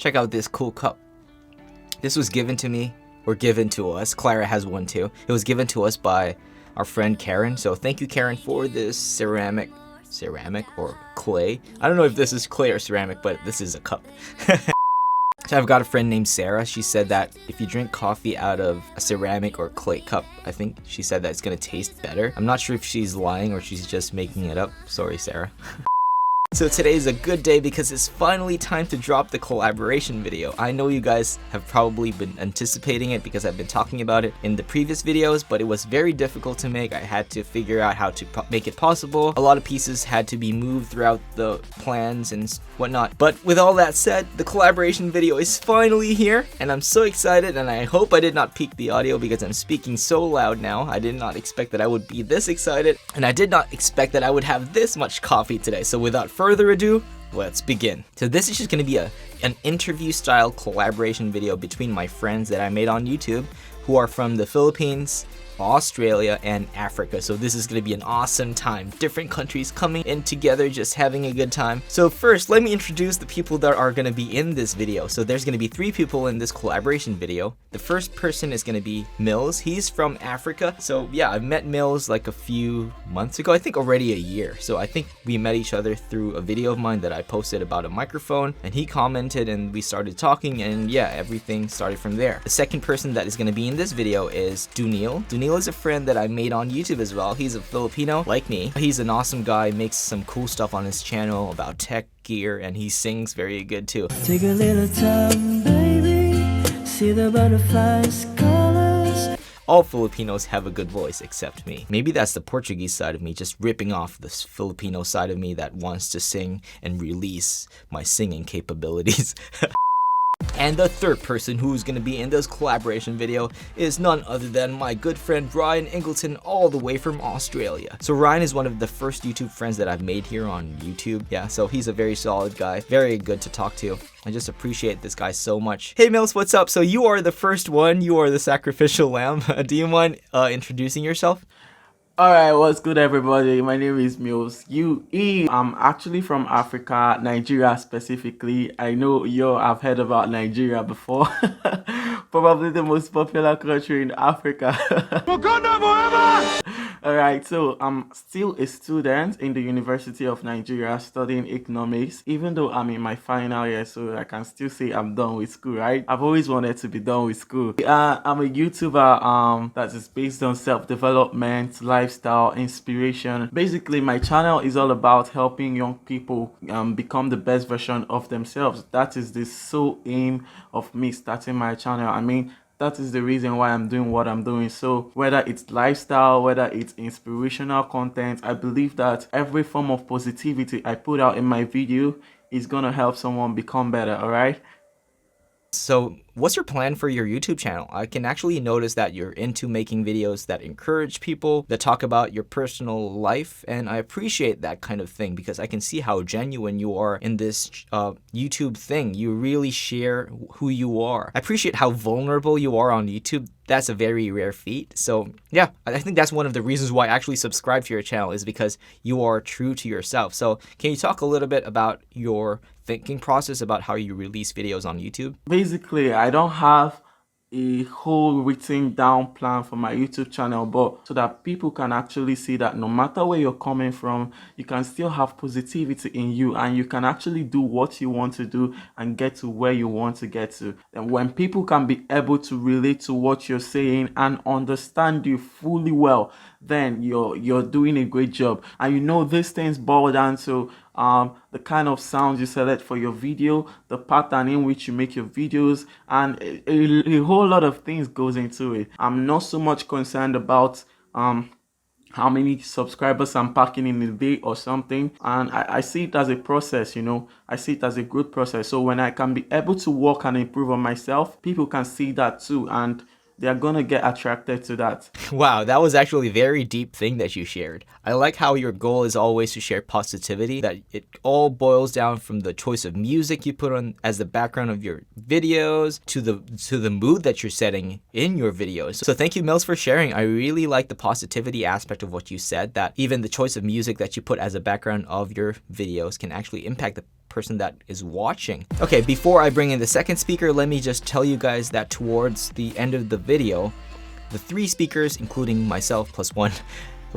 Check out this cool cup. This was given to me, or given to us. Clara has one too. It was given to us by our friend Karen. So thank you, Karen, for this ceramic or clay. I don't know if this is clay or ceramic, but this is a cup. So I've got a friend named Sarah. She said that if you drink coffee out of a ceramic or clay cup, I think she said that it's gonna taste better. I'm not sure if she's lying or she's just making it up. Sorry, Sarah. So today is a good day because it's finally time to drop the collaboration video. I know you guys have probably been anticipating it because I've been talking about it in the previous videos, but it was very difficult to make. I had to figure out how to make it possible. A lot of pieces had to be moved throughout the plans and whatnot. But with all that said, the collaboration video is finally here and I'm so excited, and I hope I did not peak the audio because I'm speaking so loud now. I did not expect that I would be this excited, and I did not expect that I would have this much coffee today. So without further ado, let's begin. So this is just going to be an interview style collaboration video between my friends that I made on YouTube who are from the Philippines, Australia, and Africa. So this is going to be an awesome time. Different countries coming in together, just having a good time. So first, let me introduce the people that are going to be in this video. So there's going to be 3 people in this collaboration video. The first person is going to be Mills. He's from Africa. So yeah, I met Mills like a few months ago, I think already a year. So I think we met each other through a video of mine that I posted about a microphone, and he commented and we started talking, and yeah, everything started from there. The second person that is going to be in this video is Duekneel. Duekneel is a friend that I made on YouTube as well. He's a Filipino like me. He's an awesome guy, makes some cool stuff on his channel about tech gear, and he sings very good too. Take a little time, baby. See the butterflies, colors. All Filipinos have a good voice except me. Maybe that's the Portuguese side of me, just ripping off this Filipino side of me that wants to sing and release my singing capabilities. And the third person who's going to be in this collaboration video is none other than my good friend Ryan Ingleton, all the way from Australia. So Ryan is one of the first YouTube friends that I've made here on YouTube. Yeah, so he's a very solid guy, very good to talk to. I just appreciate this guy so much. Hey Mills, what's up? So you are the first one, you are the sacrificial lamb. Do you mind introducing yourself? Alright, what's good everybody? My name is Mills UE. I'm actually from Africa, Nigeria specifically. I know you have heard about Nigeria before. Probably the most popular country in Africa. Wakanda forever! Alright, so I'm still a student in the University of Nigeria studying economics, even though I'm in my final year, so I can still say I'm done with school, right? I've always wanted to be done with school. I'm a YouTuber that is based on self-development, lifestyle, inspiration. Basically, my channel is all about helping young people become the best version of themselves. That is the sole aim of me starting my channel. I mean, that is the reason why I'm doing what I'm doing. So whether it's lifestyle, whether it's inspirational content, I believe that every form of positivity I put out in my video is gonna help someone become better. All right. So what's your plan for your YouTube channel? I can actually notice that you're into making videos that encourage people, that talk about your personal life, and I appreciate that kind of thing because I can see how genuine you are in this YouTube thing. You really share who you are. I appreciate how vulnerable you are on YouTube. That's a very rare feat. So yeah, I think that's one of the reasons why I actually subscribe to your channel, is because you are true to yourself. So can you talk a little bit about your thinking process about how you release videos on YouTube? Basically, I don't have a whole written down plan for my YouTube channel, but so that people can actually see that no matter where you're coming from, you can still have positivity in you and you can actually do what you want to do and get to where you want to get to. And when people can be able to relate to what you're saying and understand you fully well, then you're doing a great job. And you know, these things boil down to the kind of sounds you select for your video, the pattern in which you make your videos, and a whole lot of things goes into it. I'm not so much concerned about how many subscribers I'm packing in a day or something, and I see it as a process, you know. I see it as a good process. So when I can be able to work and improve on myself, people can see that too, and they're gonna get attracted to that. Wow, that was actually a very deep thing that you shared. I like how your goal is always to share positivity, that it all boils down from the choice of music you put on as the background of your videos to the mood that you're setting in your videos. So thank you, Mills, for sharing. I really like the positivity aspect of what you said, that even the choice of music that you put as a background of your videos can actually impact the person that is watching. Okay, before I bring in the second speaker, let me just tell you guys that towards the end of the video, the 3 speakers, including myself plus 1,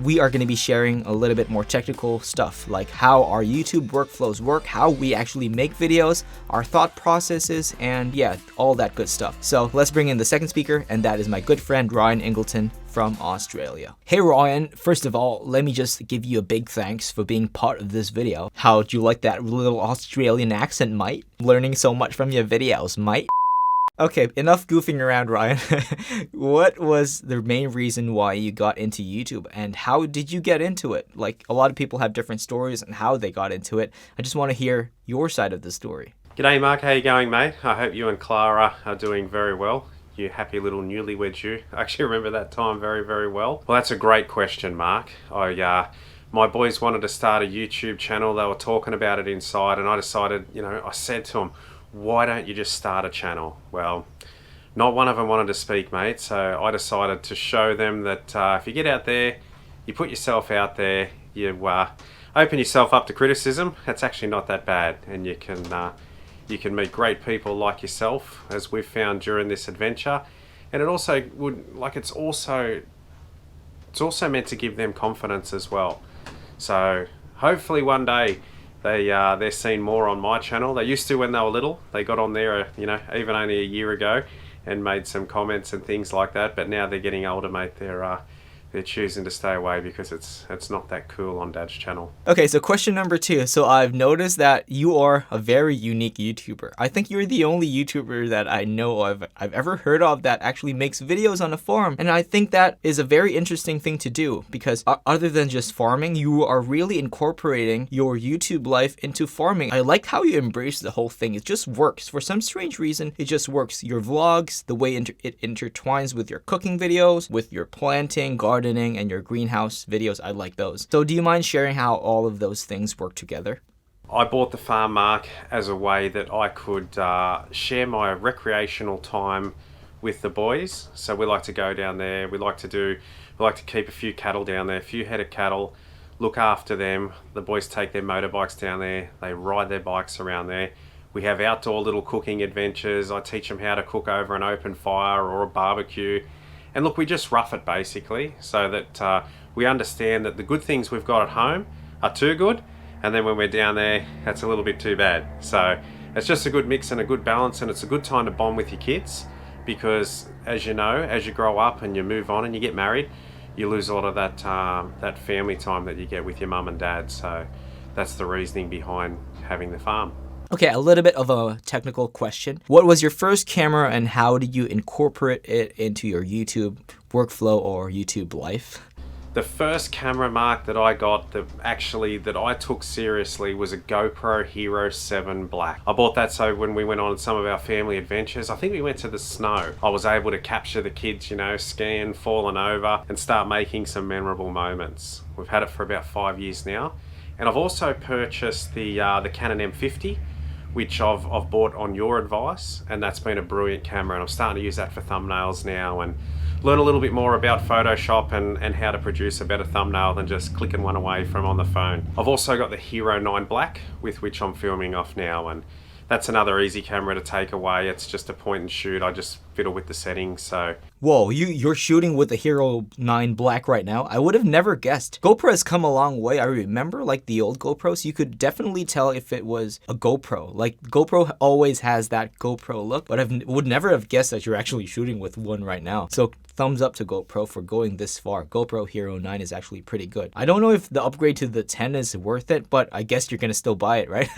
we are going to be sharing a little bit more technical stuff, like how our YouTube workflows work, how we actually make videos, our thought processes, and yeah, all that good stuff. So let's bring in the second speaker, and that is my good friend Ryan Ingleton from Australia. Hey Ryan, first of all, let me just give you a big thanks for being part of this video. How'd you like that little Australian accent, mate? Learning so much from your videos, mate. Okay, enough goofing around, Ryan. What was the main reason why you got into YouTube, and how did you get into it? Like, a lot of people have different stories on how they got into it. I just want to hear your side of the story. G'day Mark, how you going, mate? I hope you and Clara are doing very well. You happy little newlyweds, you. I actually remember that time very, very well. Well, that's a great question, Mark. My boys wanted to start a YouTube channel. They were talking about it inside, and I decided, I said to them, why don't you just start a channel? Well, not one of them wanted to speak, mate, so I decided to show them that if you get out there, you put yourself out there, you open yourself up to criticism, it's actually not that bad, and you can meet great people like yourself, as we've found during this adventure, and it also it's also meant to give them confidence as well. So hopefully one day they're seen more on my channel. They used to when they were little. They got on there, even only a year ago, and made some comments and things like that. But now they're getting older, mate. They're choosing to stay away because it's not that cool on Dad's channel. Okay, so question number 2. So I've noticed that you are a very unique YouTuber. I think you're the only YouTuber that I know of, I've ever heard of, that actually makes videos on a farm. And I think that is a very interesting thing to do, because other than just farming, you are really incorporating your YouTube life into farming. I like how you embrace the whole thing. It just works. For some strange reason, it just works. Your vlogs, the way it intertwines with your cooking videos, with your planting, gardening, and your greenhouse videos, I like those. So do you mind sharing how all of those things work together? I bought the farm, Mark, as a way that I could share my recreational time with the boys. So we like to go down there, we like to keep a few cattle down there, a few head of cattle, look after them. The boys take their motorbikes down there, they ride their bikes around there. We have outdoor little cooking adventures. I teach them how to cook over an open fire or a barbecue. And look, we just rough it basically, so that we understand that the good things we've got at home are too good, and then when we're down there, that's a little bit too bad. So it's just a good mix and a good balance, and it's a good time to bond with your kids, because as you know, as you grow up and you move on and you get married, you lose a lot of that family time that you get with your mum and dad. So that's the reasoning behind having the farm. Okay, a little bit of a technical question. What was your first camera, and how did you incorporate it into your YouTube workflow or YouTube life? The first camera, Mark, that I got that I took seriously was a GoPro Hero 7 Black. I bought that so when we went on some of our family adventures, I think we went to the snow, I was able to capture the kids, skiing, falling over, and start making some memorable moments. We've had it for about 5 years now. And I've also purchased the Canon M50, which I've bought on your advice, and that's been a brilliant camera, and I'm starting to use that for thumbnails now and learn a little bit more about Photoshop and how to produce a better thumbnail than just clicking one away from on the phone. I've also got the Hero 9 Black, with which I'm filming off now, and that's another easy camera to take away. It's just a point and shoot. I just fiddle with the settings, so. Whoa, you're shooting with the Hero 9 Black right now? I would have never guessed. GoPro has come a long way. I remember like the old GoPros, you could definitely tell if it was a GoPro. Like GoPro always has that GoPro look, but I would never have guessed that you're actually shooting with one right now. So thumbs up to GoPro for going this far. GoPro Hero 9 is actually pretty good. I don't know if the upgrade to the 10 is worth it, but I guess you're gonna still buy it, right?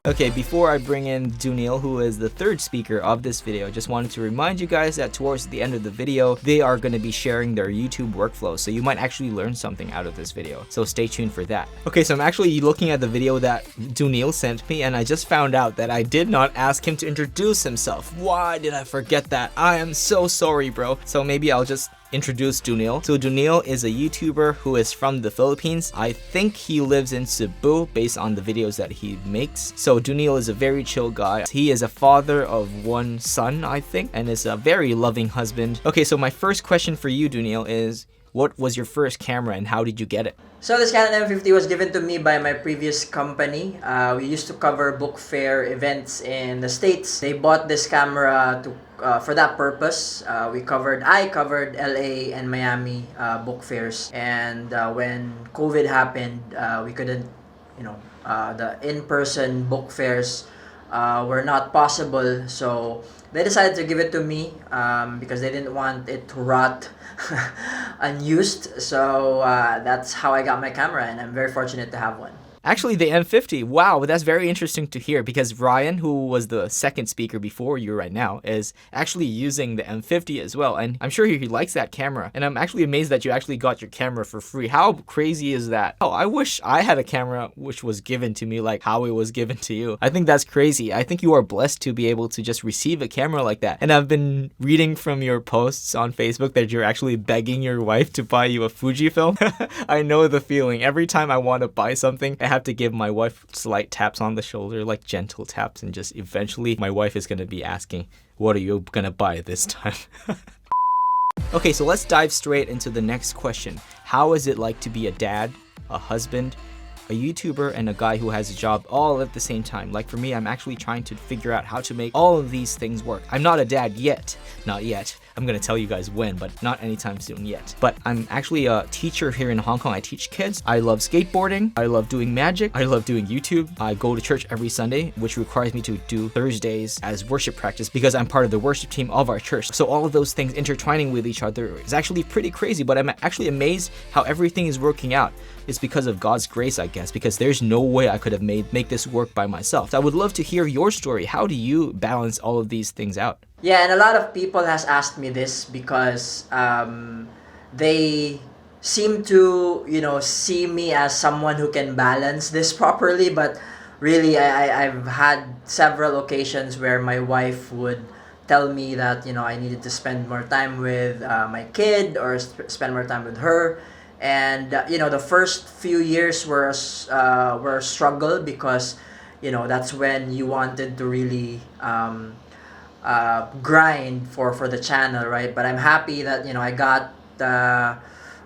Okay, before I bring in Duekneel, who is the third speaker of this video, just wanted to remind you guys that towards the end of the video, they are going to be sharing their YouTube workflow, so you might actually learn something out of this video, so stay tuned for that. Okay, so I'm actually looking at the video that Duekneel sent me, and I just found out that I did not ask him to introduce himself. Why did I forget that? I am so sorry, bro. So maybe I'll just introduce Duekneel. So Duekneel is a YouTuber who is from the Philippines. I think he lives in Cebu based on the videos that he makes. So Duekneel is a very chill guy. He is a father of one son, I think, and is a very loving husband. Okay, so my first question for you, Duekneel, is what was your first camera and how did you get it? So this Canon M50 was given to me by my previous company. We used to cover book fair events in the States. They bought this camera for that purpose. I covered LA and Miami book fairs. And when COVID happened, we couldn't, the in-person book fairs were not possible. So they decided to give it to me because they didn't want it to rot unused. So that's how I got my camera, and I'm very fortunate to have one. Actually, the M50, wow, that's very interesting to hear because Ryan, who was the second speaker before you right now, is actually using the M50 as well. And I'm sure he likes that camera. And I'm actually amazed that you actually got your camera for free. How crazy is that? Oh, I wish I had a camera which was given to me like how it was given to you. I think that's crazy. I think you are blessed to be able to just receive a camera like that. And I've been reading from your posts on Facebook that you're actually begging your wife to buy you a Fujifilm. I know the feeling. Every time I want to buy something, I have to give my wife slight taps on the shoulder, like gentle taps, and just eventually my wife is going to be asking, what are you going to buy this time? Okay, so let's dive straight into the next question. How is it like to be a dad, a husband, a YouTuber, and a guy who has a job all at the same time? Like for me, I'm actually trying to figure out how to make all of these things work. I'm not a dad yet. Not yet. I'm gonna tell you guys when, but not anytime soon yet. But I'm actually a teacher here in Hong Kong. I teach kids. I love skateboarding. I love doing magic. I love doing YouTube. I go to church every Sunday, which requires me to do Thursdays as worship practice because I'm part of the worship team of our church. So all of those things intertwining with each other is actually pretty crazy, but I'm actually amazed how everything is working out. It's because of God's grace, I guess, because there's no way I could have make this work by myself. So I would love to hear your story. How do you balance all of these things out? Yeah, and a lot of people has asked me this because they seem to, see me as someone who can balance this properly. But really, I've had several occasions where my wife would tell me that, I needed to spend more time with my kid or spend more time with her. And, the first few years were a struggle because, that's when you wanted to really grind for the channel, right? But I'm happy that I got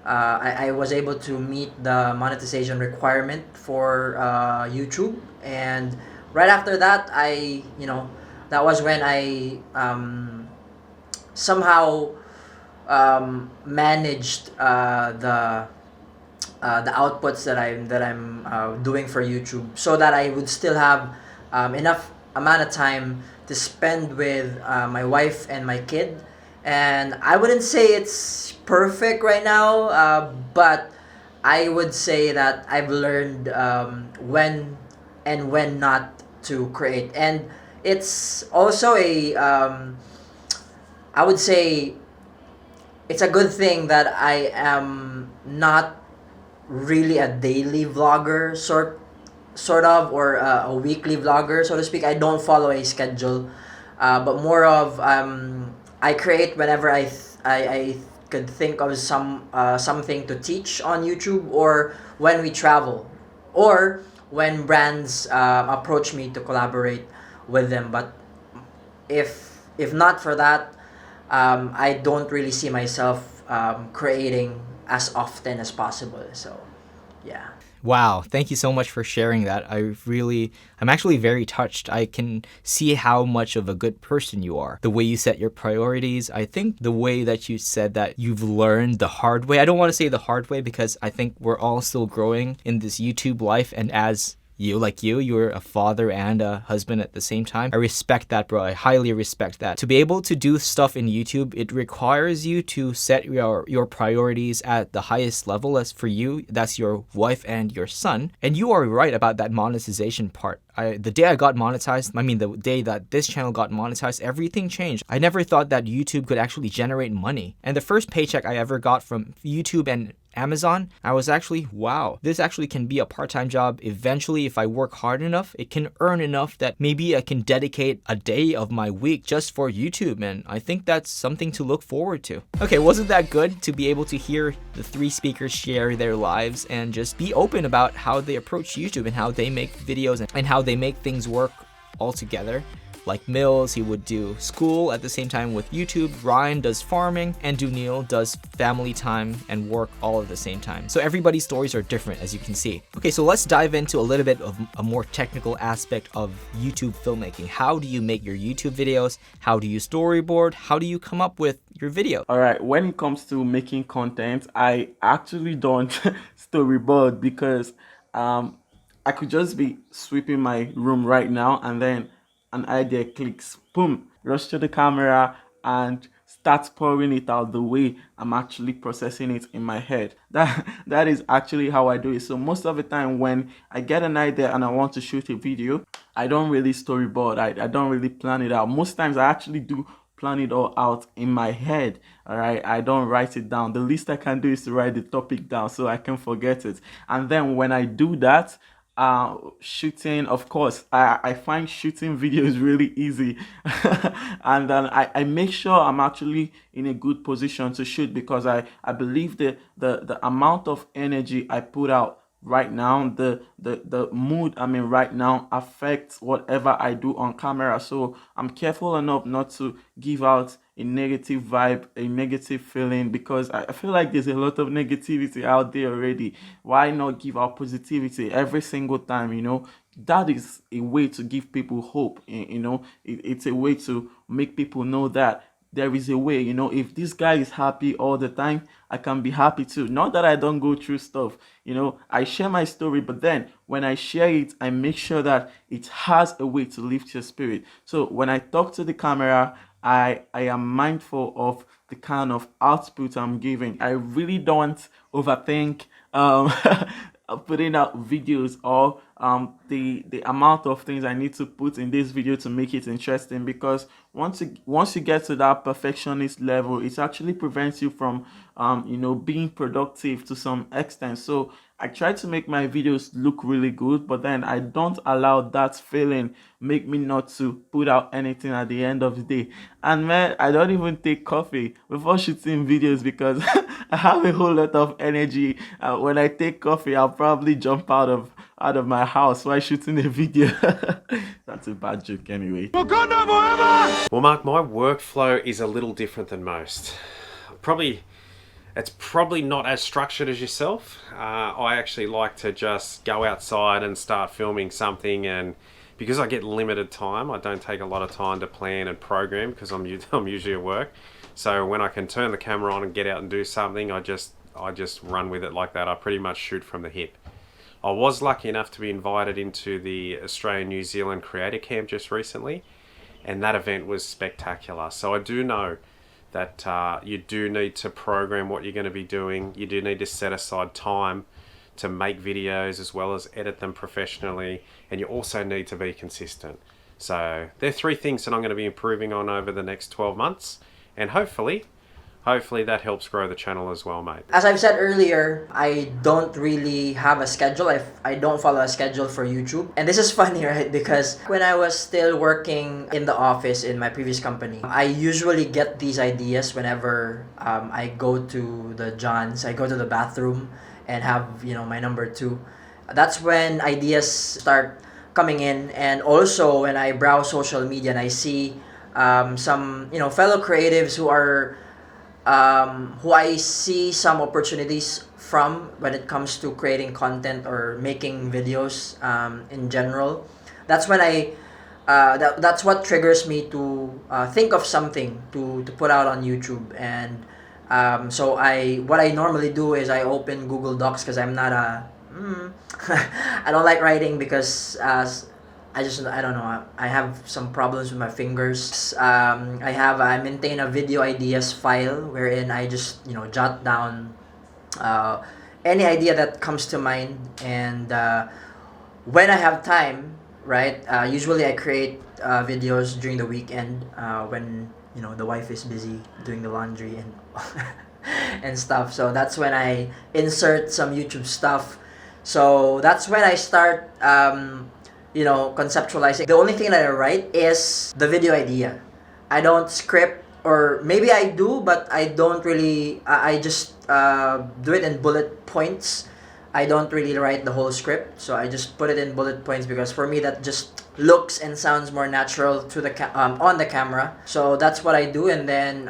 I was able to meet the monetization requirement for YouTube, and right after that that was when I somehow managed the outputs that I'm doing for YouTube so that I would still have enough amount of time to spend with my wife and my kid. And I wouldn't say it's perfect right now, but I would say that I've learned when and when not to create. And it's also I would say it's a good thing that I am not really a daily vlogger sort of, or a weekly vlogger, so to speak. I don't follow a schedule, but more of I create whenever I could think of something to teach on YouTube, or when we travel, or when brands approach me to collaborate with them. But if not for that, I don't really see myself creating as often as possible. So yeah. Wow, thank you so much for sharing that. I'm actually very touched. I can see how much of a good person you are. The way you set your priorities, I think the way that you said that you've learned the hard way. I don't want to say the hard way because I think we're all still growing in this YouTube life, and as you're a father and a husband at the same time. I respect that, bro. I highly respect that. To be able to do stuff in YouTube, it requires you to set your priorities at the highest level. As for you, that's your wife and your son. And you are right about that monetization part. The day I got monetized, the day that this channel got monetized, everything changed. I never thought that YouTube could actually generate money. And the first paycheck I ever got from YouTube and Amazon, I was actually, wow, this actually can be a part-time job. Eventually, if I work hard enough, it can earn enough that maybe I can dedicate a day of my week just for YouTube, and I think that's something to look forward to. Okay, wasn't that good to be able to hear the three speakers share their lives and just be open about how they approach YouTube and how they make videos and how they make things work all together? like Mills, he would do school at the same time with YouTube. Ryan does farming, and Duekneel does family time and work all at the same time. So everybody's stories are different, as you can see. Okay, so let's dive into a little bit of a more technical aspect of YouTube filmmaking. How do you make your YouTube videos? How do you storyboard? How do you come up with your video? All right, when it comes to making content, I actually don't storyboard because I could just be sweeping my room right now and then an idea clicks, boom, rush to the camera and start pouring it out the way I'm actually processing it in my head. That is actually how I do it. So most of the time when I get an idea and I want to shoot a video, I don't really storyboard. I don't really plan it out. Most times I actually do plan it all out in my head. All right, I don't write it down. The least I can do is to write the topic down so I can forget it. And then when I do that, shooting, of course, I find shooting videos really easy. And then I make sure I'm actually in a good position to shoot, because I believe the amount of energy I put out right now, the mood I'm in right now affects whatever I do on camera. So I'm careful enough not to give out a negative vibe, a negative feeling, because I feel like there's a lot of negativity out there already. Why not give out positivity every single time? You know, that is a way to give people hope. You know, it's a way to make people know that there is a way. You know, if this guy is happy all the time, I can be happy too. Not that I don't go through stuff. You know, I share my story, but then when I share it, I make sure that it has a way to lift your spirit. So when I talk to the camera, I am mindful of the kind of output I'm giving. I really don't overthink putting out videos, or the amount of things I need to put in this video to make it interesting, because once you get to that perfectionist level, it actually prevents you from you know, being productive to some extent. So I try to make my videos look really good, but then I don't allow that feeling make me not to put out anything at the end of the day. And man, I don't even take coffee before shooting videos because I have a whole lot of energy. When I take coffee, I'll probably jump out of my house while shooting a video. That's a bad joke anyway. Well, Mark, my workflow is a little different than most. It's probably not as structured as yourself. I actually like to just go outside and start filming something, and because I get limited time, I don't take a lot of time to plan and program because I'm usually at work. So when I can turn the camera on and get out and do something, I just run with it like that. I pretty much shoot from the hip. I was lucky enough to be invited into the Australia-New Zealand Creator Camp just recently, and that event was spectacular. So I do know that you do need to program what you're going to be doing. You do need to set aside time to make videos as well as edit them professionally, and you also need to be consistent. So there are 3 things that I'm going to be improving on over the next 12 months, and hopefully that helps grow the channel as well, mate. As I've said earlier, I don't really have a schedule. I don't follow a schedule for YouTube. And this is funny, right? Because when I was still working in the office in my previous company, I usually get these ideas whenever I go to the Johns. I go to the bathroom and have, you know, my number 2. That's when ideas start coming in. And also when I browse social media and I see some, you know, fellow creatives who I see some opportunities from when it comes to creating content or making videos in general. That's when that's what triggers me to think of something to put out on YouTube. And so what I normally do is I open Google Docs, because I'm not I don't like writing because I don't know, I have some problems with my fingers. I maintain a video ideas file wherein I just, you know, jot down any idea that comes to mind. And when I have time, right, usually I create videos during the weekend when, you know, the wife is busy doing the laundry and and stuff. So that's when I insert some YouTube stuff. So that's when I start you know, conceptualizing. The only thing that I write is the video idea. I don't script, or maybe I do, but I don't really, I just do it in bullet points. I don't really write the whole script, so I just put it in bullet points because for me that just looks and sounds more natural to the on the camera. So that's what I do, and then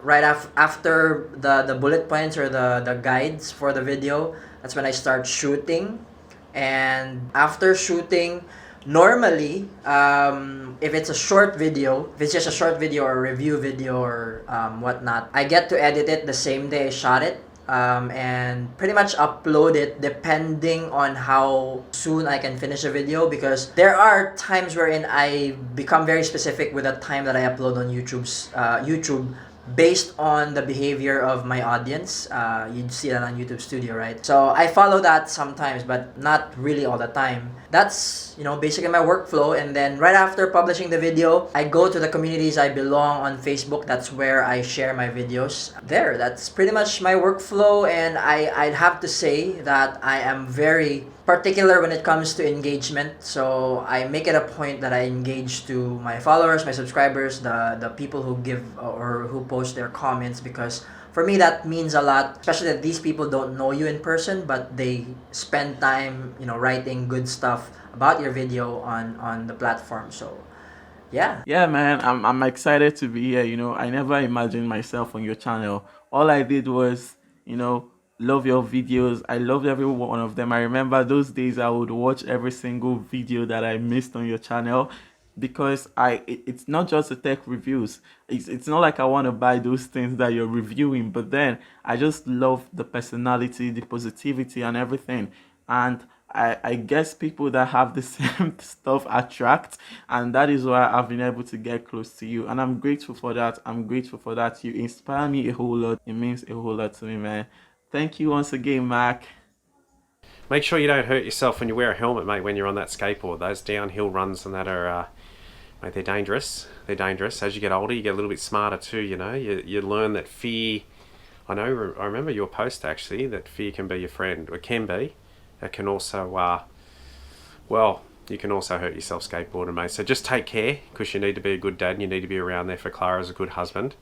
right after the bullet points or the guides for the video, that's when I start shooting. And after shooting, normally, if it's a short video, if it's just a short video or review video or whatnot, I get to edit it the same day I shot it. And pretty much upload it depending on how soon I can finish a video, because there are times wherein I become very specific with the time that I upload on YouTube based on the behavior of my audience. You'd see that on YouTube Studio, right? So I follow that sometimes, but not really all the time. That's, basically my workflow. And then right after publishing the video, I go to the communities I belong on Facebook. That's where I share my videos. That's pretty much my workflow. And I'd have to say that I am very particular when it comes to engagement. So I make it a point that I engage to my followers, my subscribers, the people who give or who post their comments, because for me that means a lot, especially that these people don't know you in person, but they spend time, writing good stuff about your video on the platform. So yeah. Yeah, man, I'm excited to be here. I never imagined myself on your channel. All I did was, love your videos. I loved every one of them. I remember those days I would watch every single video that I missed on your channel, because it's not just the tech reviews. It's not like I want to buy those things that you're reviewing, but then I just love the personality, the positivity and everything. And I guess people that have the same stuff attract, and that is why I've been able to get close to you, and I'm grateful for that. You inspire me a whole lot. It means a whole lot to me, man. Thank you once again, Mac. Make sure you don't hurt yourself when you wear a helmet, mate, when you're on that skateboard. Those downhill runs and that are, mate, they're dangerous. They're dangerous. As you get older, you get a little bit smarter too, You learn that fear... I remember your post, actually, that fear can be your friend. Or can be. It can also, you can also hurt yourself skateboarding, mate. So just take care, because you need to be a good dad and you need to be around there for Clara as a good husband.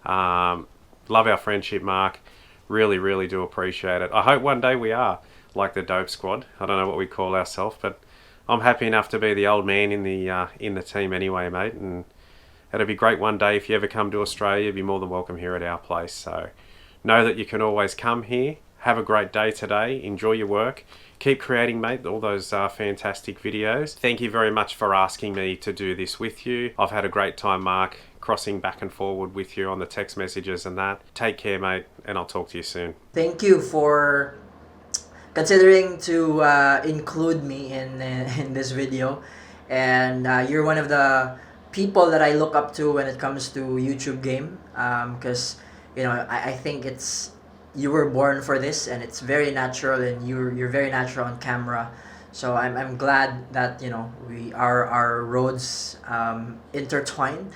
Love our friendship, Mark. Really, really do appreciate it. I hope one day we are like the Dope Squad. I don't know what we call ourselves, but I'm happy enough to be the old man in the team anyway, mate. And it'll be great one day if you ever come to Australia. You'll be more than welcome here at our place. So know that you can always come here. Have a great day today. Enjoy your work. Keep creating, mate, all those fantastic videos. Thank you very much for asking me to do this with you. I've had a great time, Mark, crossing back and forward with you on the text messages and that. Take care, mate, and I'll talk to you soon. Thank you for considering to include me in this video. And you're one of the people that I look up to when it comes to YouTube game, because I think you were born for this, and it's very natural, and you're very natural on camera. So I'm glad that our roads intertwine.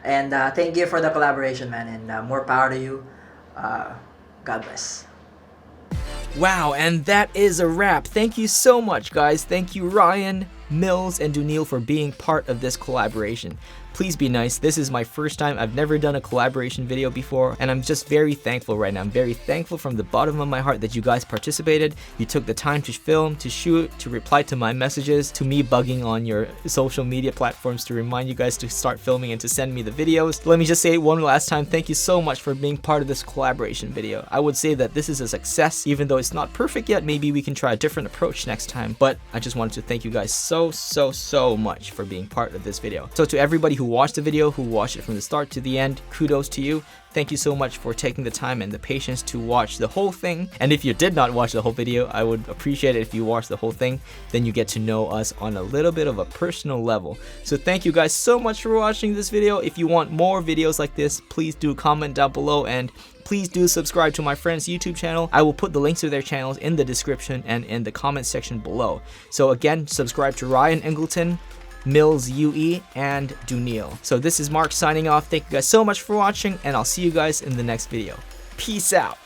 And thank you for the collaboration, man, and more power to you. God bless. Wow, and that is a wrap. Thank you so much, guys. Thank you, Ryan, Mills, and Duekneel for being part of this collaboration. Please be nice. This is my first time. I've never done a collaboration video before, and I'm just very thankful right now. I'm very thankful from the bottom of my heart that you guys participated. You took the time to film, to shoot, to reply to my messages, to me bugging on your social media platforms to remind you guys to start filming and to send me the videos. Let me just say one last time, thank you so much for being part of this collaboration video. I would say that this is a success, even though it's not perfect yet. Maybe we can try a different approach next time, but I just wanted to thank you guys so much for being part of this video. So to everybody who watched the video, who watched it from the start to the end, kudos to you. Thank you so much for taking the time and the patience to watch the whole thing. And if you did not watch the whole video, I would appreciate it if you watched the whole thing. Then you get to know us on a little bit of a personal level. So thank you guys so much for watching this video. If you want more videos like this, please do comment down below, and please do subscribe to my friend's YouTube channel. I will put the links to their channels in the description and in the comment section below. So again, subscribe to Ryan Ingleton, Mills UE, and Duekneel. So this is Mark signing off. Thank you guys so much for watching, and I'll see you guys in the next video. Peace out.